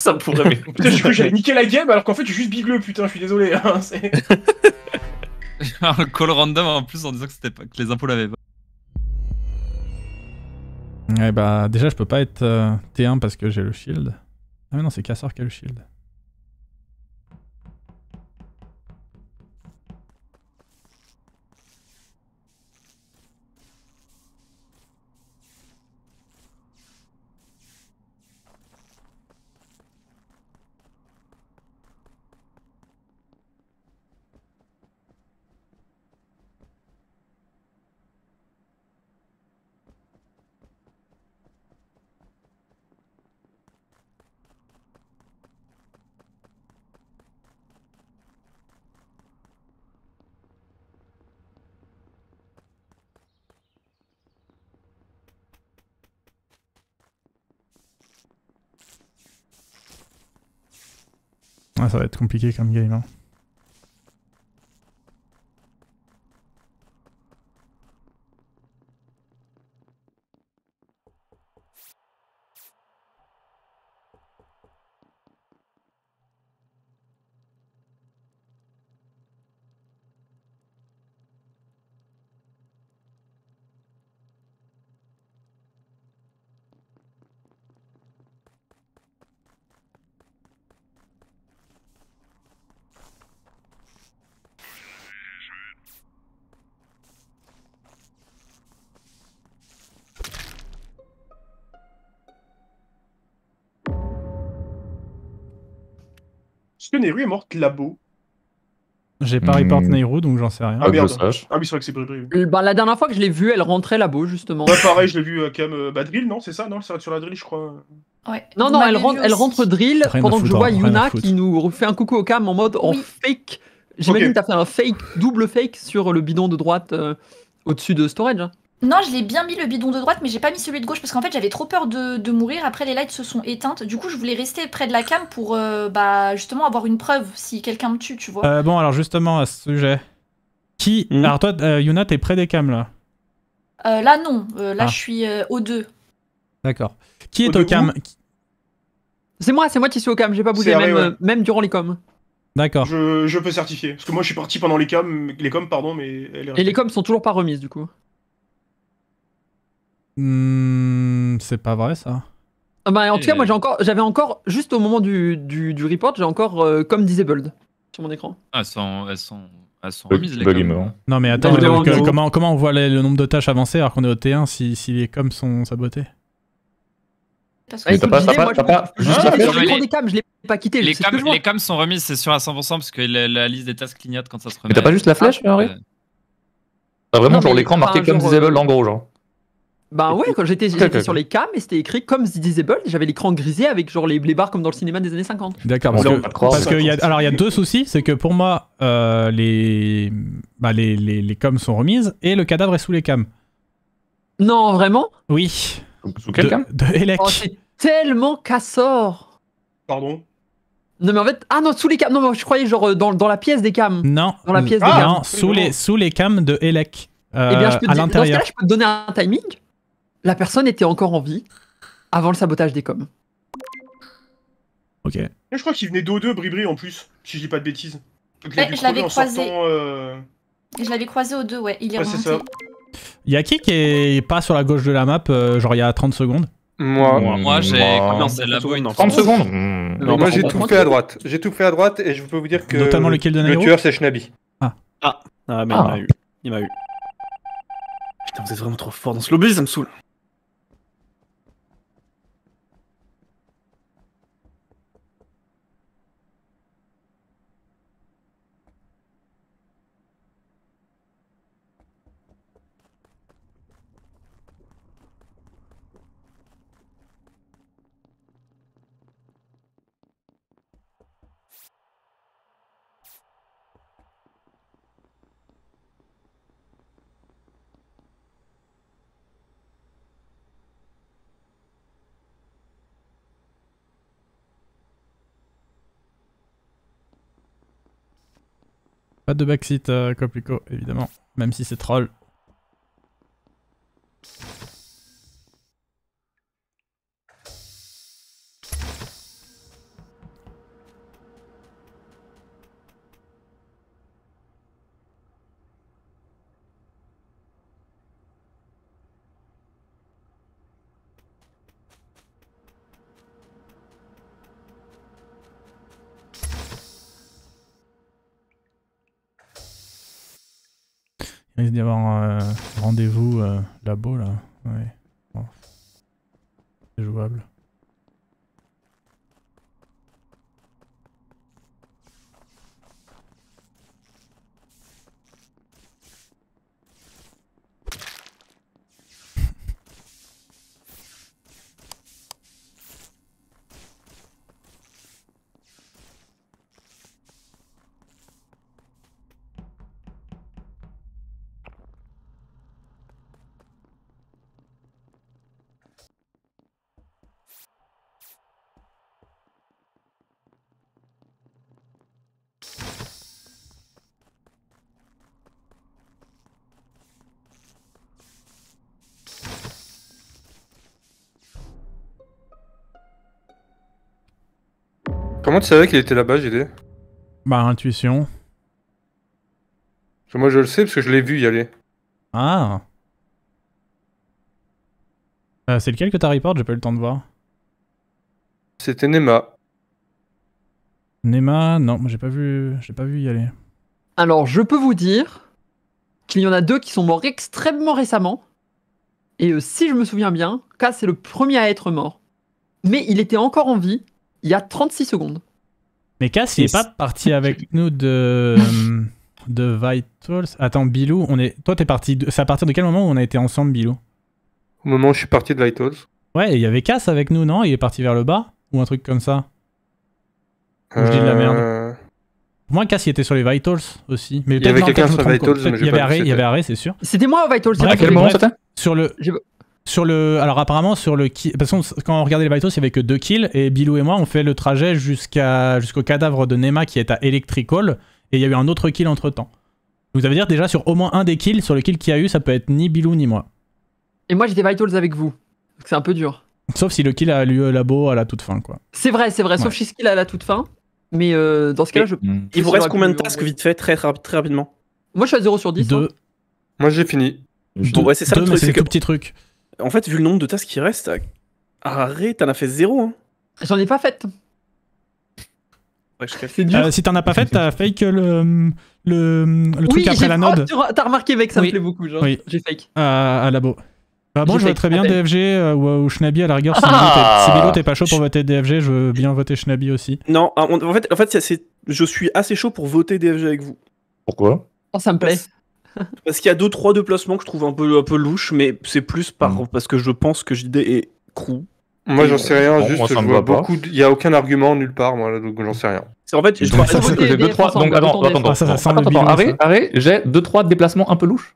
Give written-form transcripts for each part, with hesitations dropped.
Ça pourrait. Putain, j'ai cru que j'allais niquer la game alors qu'en fait, je suis juste bigleux, putain, je suis désolé. Hein, Un call random en plus en disant que, c'était pas... que les impôts l'avaient pas. Ouais, bah, déjà, je peux pas être T1 parce que j'ai le shield. Ah, mais non, c'est Casseur qui a le shield. Ah, ça va être compliqué comme game. Hein. Est-ce que Nehru est morte labo? J'ai pas report Nehru, donc j'en sais rien. Ah merde. sache. Ah oui, c'est vrai que c'est Bribri. Bah, la dernière fois que je l'ai vue, elle rentrait là-bas, justement. Ouais, pareil, je l'ai vu Cam. Bah, Drill, non, c'est ça? Non, c'est sur la Drill, je crois. Ouais. Non, Vous non, m'avez elle vu rentre aussi. drill Rien à pendant que je foutre, vois rien à Yuna foutre. qui nous refait un coucou au cam en mode en Oui. fake. J'imagine Ok. que t'as fait un fake, double fake sur le bidon de droite au-dessus de storage. Hein. Non, je l'ai bien mis le bidon de droite, mais j'ai pas mis celui de gauche parce qu'en fait j'avais trop peur de mourir. Après les lights se sont éteintes. Du coup, je voulais rester près de la cam pour bah justement avoir une preuve si quelqu'un me tue, tu vois. Bon, alors justement, à ce sujet. Qui... Alors toi, Yuna, t'es près des cams, là. Là non, là Ah. je suis au 2. D'accord. Qui est Au au cam? C'est moi qui suis au cam, j'ai pas bougé, C'est vrai, même, ouais. même durant les coms. D'accord. Je peux certifier. Parce que moi, je suis parti pendant les coms, pardon, mais elle est Et restée. les coms sont toujours pas remises du coup. C'est pas vrai, ça. Ah bah, en tout cas, moi j'avais encore, juste au moment du report, j'ai encore comme disabled sur mon écran. Ah, elles sont remises les Bug coms. immense. Non, mais attends, Bah, évidemment, comment on voit le nombre de tâches avancées alors qu'on est au T1 si les coms sont sabotés? Parce Ouais, t'as écoute, pas- je disais, t'as moi, pas- t'as pas- je juste l'avais la sur flèche l'écran des cams, je l'ai pas quitté. Les c'est ce que je vois. coms sont remises, c'est sûr à 100% parce que la liste des tasks clignote quand ça se remet. Mais t'as pas juste la flèche, Henri? T'as vraiment Non, genre mais l'écran marqué enfin, comme genre, disable en gros, genre. Bah ouais, quand j'étais ok. sur les cams et c'était écrit comme disabled, j'avais l'écran grisé avec genre les barres comme dans le cinéma des années 50. D'accord, Bon, parce on que, va te croire. parce que y a deux soucis, c'est que pour moi, les coms sont remises et le cadavre est sous les cams. Non, vraiment? Oui. Sous quel cam? De Elec. Oh, c'est tellement cassor. Pardon. Non mais en fait, ah non, sous les cams, non mais je croyais genre dans la pièce des cams. Non. Dans la pièce des Ah, cams. Non, sous les cams de Elec. Eh bien, je peux te à dire, dans ce l'intérieur. cas-là, je peux te donner un timing. La personne était encore en vie avant le sabotage des coms. Ok. Mais je crois qu'il venait d'O2, Bribri, en plus, si je dis pas de bêtises. Donc, il a Ouais, dû je l'avais crever en croisé. sortant, Et je l'avais croisé au 2, ouais, il est Ouais, c'est remonté. ça. Y a qui est pas sur la gauche de la map, genre il y a 30 secondes? Moi, j'ai commencé la boue une 30 secondes. Non, moi j'ai bah, tout fait à droite. J'ai tout fait à droite et je peux vous dire que Notamment le kill de le Nairo. tueur c'est Shnabi. Ah, mais il m'a eu. Il m'a eu. Putain, vous êtes vraiment trop fort dans ce lobby, ça me saoule. Pas de backseat, Coplico, évidemment. Même si c'est troll. Il risque d'y avoir un rendez-vous labo là. Ouais. Bon. C'est jouable. Comment tu savais qu'il était là-bas, JD? Bah, intuition. Parce que moi je le sais parce que je l'ai vu y aller. Ah. C'est lequel que t'as report? J'ai pas eu le temps de voir. C'était Nema. Nema, non, moi j'ai pas vu y aller. Alors, je peux vous dire qu'il y en a 2 qui sont morts extrêmement récemment. Et si je me souviens bien, K c'est le premier à être mort. Mais il était encore en vie il y a 36 secondes. Mais Cass, il est pas parti avec nous de Vitals. Attends, Bilou, toi t'es parti. C'est à partir de quel moment où on a été ensemble, Bilou? Au moment où je suis parti de Vitals. Ouais, il y avait Cass avec nous, non? Il est parti vers le bas? Ou un truc comme ça? Ou je dis de la merde. Pour moi, Cass, il était sur les Vitals aussi. Mais il y avait quelqu'un sur les Vitals, mais il y avait Arrêt, c'est sûr. C'était moi au Vitals. À quel moment c'était? Alors apparemment sur le kill, parce que quand on regardait les Vitals, il y avait que 2 kills et Bilou et moi on fait le trajet jusqu'au cadavre de Nema qui est à Electrical et il y a eu un autre kill entre temps. Donc ça veut dire déjà sur au moins un des kills, sur le kill qu'il y a eu, ça peut être ni Bilou ni moi. Et moi j'étais Vitals avec vous, donc c'est un peu dur. Sauf si le kill a lieu labo à la toute fin quoi. C'est vrai, sauf si ce kill à la toute fin. Mais dans ce cas-là, il vous reste combien de tasks vite fait, très rapidement? Moi je suis à 0 sur 10. 2. Hein. Moi j'ai fini. Ouais, c'est ça le truc, c'est que petit truc. En fait, vu le nombre de tasks qui restent, Arrêt, t'en as fait 0. Hein. J'en ai pas fait. Ouais, c'est dur. Si t'en as pas fait, t'as fake le truc après la node. T'as remarqué, mec, ça me Oui. plaît beaucoup. Genre. Oui. J'ai fake. À labo. Bah bon, J'ai je veux fake, très bien appel. DFG ou Shnabi à la rigueur. Si Bilou t'es pas chaud pour voter DFG, je veux bien voter Shnabi aussi. Non, en fait je suis assez chaud pour voter DFG avec vous. Pourquoi? Oh, ça me plaît. Parce qu'il y a 2-3 déplacements que je trouve un peu louches, mais c'est plus parce que je pense que JD est crew. Moi j'en sais rien, Bon, juste moi, ça je me vois va pas. beaucoup. Il y a aucun argument nulle part, moi, là, donc j'en sais rien. C'est en fait, je Donc, dois- ça, voter j'ai DF 2-3. ensemble, Donc, attends, autant DF. Ça sent le attends, Bilou, arrête, j'ai 2-3 déplacements un peu louches.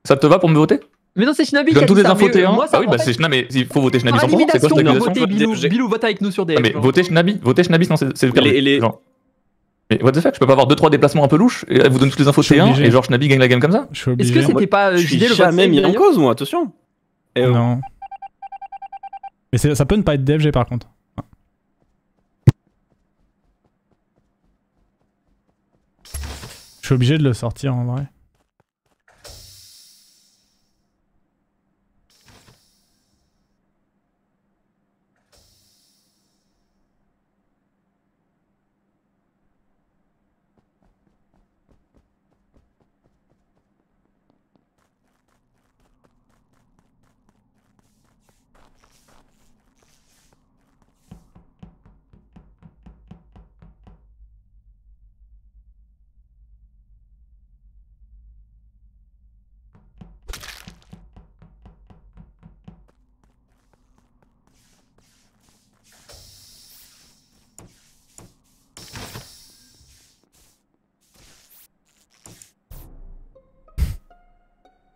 Ça te va pour me voter? Mais non, c'est Shnabi Je qui a donne toutes dit les ça, infos mais, T1. moi, ça, Ah oui, en bah fait, c'est Shnabi, mais il faut voter Shnabi par 100%. C'est quoi élimination, cette accusation? voter Bilou. Bilou, vote avec nous sur DF. Mais genre. voter Shnabi, sinon c'est le Les- genre. Mais what the fuck, je peux pas avoir 2-3 déplacements un peu louches et elle vous donne toutes les infos Je suis T1 obligé. et genre Shnabi gagne la game comme ça? Je suis Est-ce obligé. que c'était pas je suis JD le vote jamais save, mis en d'ailleurs cause, moi, attention. Non. Mais ça peut ne pas être DFG par contre. Je suis obligé de le sortir en vrai.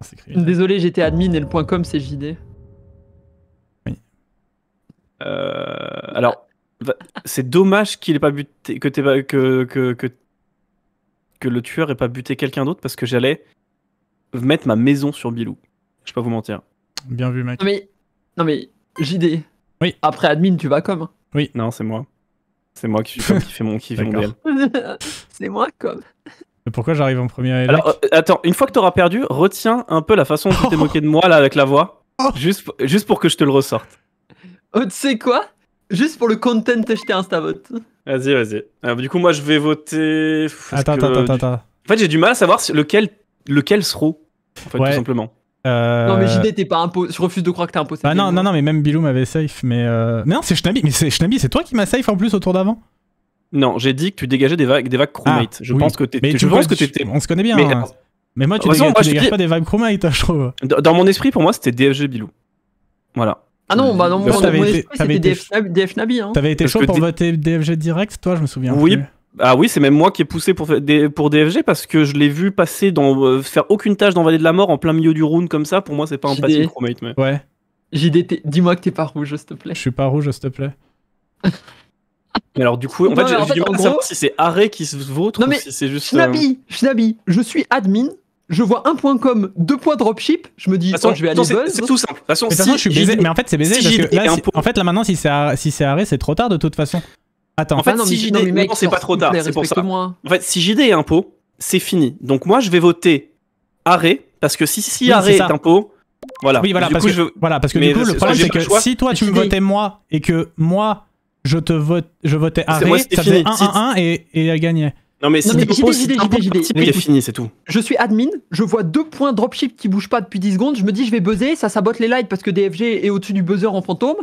C'est criminel. Désolé, j'étais admin et le .com c'est JD. Alors, c'est dommage qu'il ait pas buté, que le tueur ait pas buté quelqu'un d'autre parce que j'allais mettre ma maison sur Bilou. Je vais pas vous mentir. Bien vu, mec. Non mais JD. Oui. Après admin, tu vas comme. Non, c'est moi. C'est moi qui fait mon D'accord. DL. C'est moi comme. Mais pourquoi j'arrive en premier à Alors, attends, une fois que t'auras perdu, retiens un peu la façon dont tu t'es moqué de moi là avec la voix. Juste pour que je te le ressorte. Oh, tu sais quoi? Juste pour le content, je t'ai instavote. Vas-y. Alors, du coup, moi, je vais voter. Attends. En fait, j'ai du mal à savoir lequel Sro. en fait, Ouais. tout simplement. Non, mais JD, t'es pas imposé. Je refuse de croire que t'es imposé. Bah non, mais même Bilou m'avait safe, mais non, c'est Schnabi. Mais Schnabi, c'est toi qui m'as safe en plus au tour d'avant. Non, j'ai dit que tu dégageais des vibes crewmate. Je oui. pense que Mais je pense que t'étais. On se connaît bien. Mais, hein. Mais moi, tu de toute façon, moi, je dégages dis- pas des vibes crewmate, je trouve. Dans mon esprit, pour moi, c'était DFG Bilou. Voilà. Ah non, bah non, Parce que mon t'avais été- esprit, t'avais c'était été- DF Nabi. Hein. T'avais été Parce chaud que pour voter DFG direct, toi, je me souviens. Oui. plus. Ah oui, c'est même moi qui ai poussé pour DFG parce que je l'ai vu passer dans faire aucune tâche dans Vallée de la Mort en plein milieu du round comme ça. Pour moi, c'est pas un JD. passif crewmate. Mais... Ouais, JD, dis-moi que t'es pas rouge, s'il te plaît. je suis pas rouge, s'il te plaît. Mais alors, du coup, en Non, fait, mais en j'ai du fait, mal en à savoir gros- si c'est Arrêt qui se vote Non, ou mais si c'est juste. Schnabi, je suis admin. Je vois 1.com, 2 points dropship. Je me dis, De toute façon, attends, je vais aller c'est buzz. tout simple. De toute façon, Mais de toute façon, je suis baisé. Mais en fait, c'est baisé si parce JD que là, est un si- pot- en fait, là maintenant, si c'est arrêt, c'est trop tard de toute façon. Attends. En fait, Ah non, si mais- JD non, mais mec, non, c'est pas trop tard, c'est pour ça. respecte-moi. En fait, si JD est impôt, c'est fini. Donc moi, je vais voter Arrêt parce que si Oui, Arrêt c'est est ça. impôt, voilà. Oui, voilà, Du parce coup, que, je... voilà, parce que Mais du coup, le c'est- problème, j'ai c'est pas que le choix. si toi, tu me JD. votais moi et que moi, je votais moi, arrêt, c'était ça faisait fini. 1-1-1 et elle gagnait. Non mais si Non, mais t'es JD, impôt, si JD, t'es impôt, JD, c'est écoute. fini, c'est tout. Je suis admin, je vois 2 points dropship qui bougent pas depuis 10 secondes. Je me dis, je vais buzzer, ça sabote les lights parce que DFG est au-dessus du buzzer en fantôme.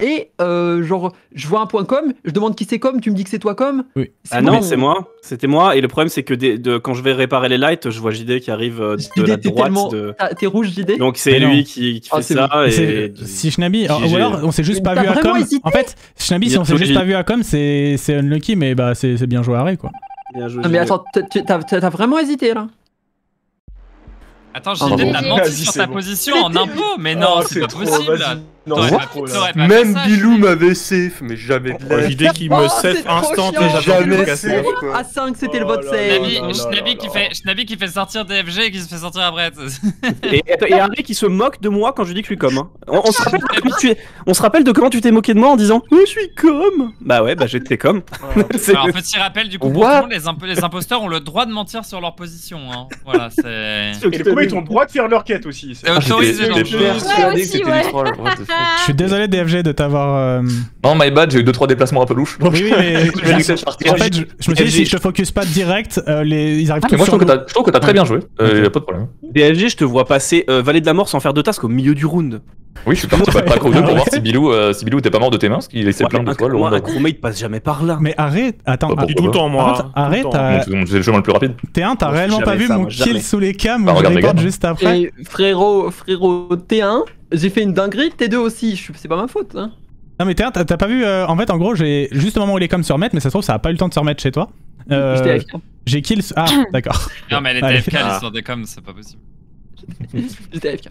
Et genre, je vois un point com, je demande qui c'est com, tu me dis que c'est toi com. Oui. Ah non, c'est moi. C'était moi. Et le problème, c'est que quand je vais réparer les lights, je vois JD qui arrive de JD, la t'es droite. tellement- De... T'es rouge, JD. Donc c'est Mais non. lui qui Ah, fait c'est ça. Mais Et... si Schnabi, GG. ou alors on s'est juste Mais pas t'as vu à vraiment com. hésité En fait, Schnabi, si on s'est Bientôt, juste J. pas vu à com, c'est unlucky, mais bah c'est bien joué arrêt quoi. Bien joué, Non, mais JD. attends, t'as vraiment hésité là. Attends, Ah, JD, bon. t'as menti Vas-y, sur c'est ta bon. position en impôt, mais non, Oh, c'est pas trop, possible. vas-y. Non, T'aurais c'est pas- trop, là. t'aurais pas Même fait ça, Bilou JD. m'avait safe, mais jamais de la JD qui me Oh, safe c'est trop instant chiant. et j'avais Jamais tout cassé. safe, quoi. À 5, c'était le Oh vote là save. là. Schnabi qui fait sortir DFG et qui se fait sortir après. Et Harry qui se moque de moi quand je lui dis que je suis com. Hein. On se rappelle de comment on se rappelle de comment tu t'es moqué de moi en disant je suis com. Bah ouais, bah j'étais com. C'est- Alors, petit rappel, du coup, pour What tout le monde, les imposteurs ont le droit de mentir sur leur position. Hein. Voilà, c'est. Et les combats, ils ont le droit de faire leur quête aussi. C'est autorisé dans le J'étais jeu. persuadé Ouais, que aussi, c'était ouais. du troll. What the fuck. Je suis désolé DFG de t'avoir. Non, my bad, j'ai eu 2-3 déplacements un peu louches. Oui, oui, mais Je vais laisser partir. en fait, je me suis dit si je te focus pas direct, ils arrivent Mais tous moi, je sur trouve nous. que t'as très bien joué. Ok. Y a pas de problème. DFG, je te vois passer Vallée de la Mort sans faire de task au milieu du round. Oui, je suis parti pas creux pour voir si Bilou était pas mort de tes mains, parce qu'il laissait Ouais, plein de un fois le round un avant. crewmate passe jamais par là. Mais arrête, attends, Bah, Je dis tout le temps, moi. arrête, Tout le temps. C'est le chemin le plus rapide. T1, t'as Moi, réellement jamais pas vu ça, mon moi, kill jamais. sous les cams Bah, où je regarde les regarde gars. juste après. Et frérot, T1, j'ai fait une dinguerie, T2 aussi. C'est pas ma faute. Hein. Non mais T1, t'as pas vu, en fait en gros j'ai juste au moment où il est comme se remettre, mais ça se trouve ça a pas eu le temps de se remettre chez toi. J'étais AFK. J'ai kill... Ah d'accord. Non, mais elle Allez. était AFK, l'histoire des coms, c'est pas possible. J'étais AFK.